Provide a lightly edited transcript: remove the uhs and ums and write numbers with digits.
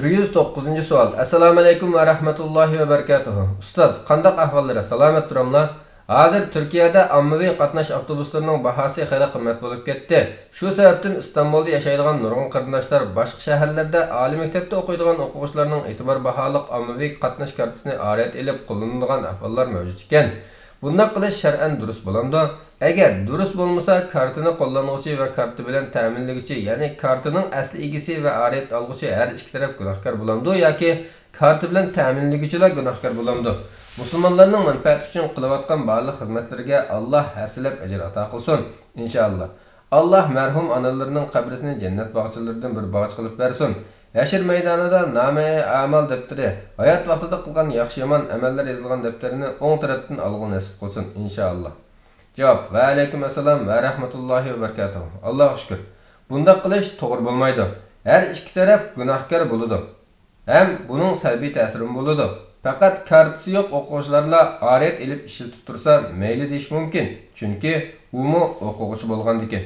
109. savol. Assalomu alaykum va rahmatullohi va barakatuh. Ustoz, qanday ahvollari? Salomat turamlar. Hozir Turkiyada ommaviy qatnash avtobuslarining bahosi xeyli qimmat bo'lib ketdi. Shu sababdan Istanbulda yashaydigan nurg'un qarindoshlar boshqa shaharlarda oliy maktabda o'qiydigan o'quvchilarning e'tibor baholiq ommaviy qatnash kartasini arat elib qo'llanadigan ahvollar mavjud ekan. Bunday qilish shar'an durust bo'lamdi. Agar durust bo'lmasa, kartini qo'llanuvchi va karti bilan ta'minlovchi, ya'ni kartining asli egasi va arat olguvchi har ikki taraf gunohkor bo'lamdi yoki karti bilan ta'minlovchilar gunohkor bo'lamdi. Musulmonlarning manfaati uchun qilayotgan barliq xizmatlarga Alloh hasilab ajr ato qilsin inshaalloh. Alloh marhum onalarning qabrisini jannat bog'chalaridan bir bog'ch qilib bersin. Yashir maydonida name amal defteri, hayot vaqtida qilgan yaxshi yomon amallar yozilgan defterini o'ng tarafdan olg'u nasib qilsin inshaalloh. Javob: Va alaykum assalom va rahmatullohi va barakatuh. Alloh shukr. Bunda qilish to'g'ri bo'lmaydi. Har ikki taraf gunohkor bo'ladi. Ham buning salbiy ta'siri bo'ladi. Faqat kartasi yo'q o'quvchilarla aret elib ishlatib tursa mayli deyish mumkin. Chunki u o'quvchi bo'lgandikan.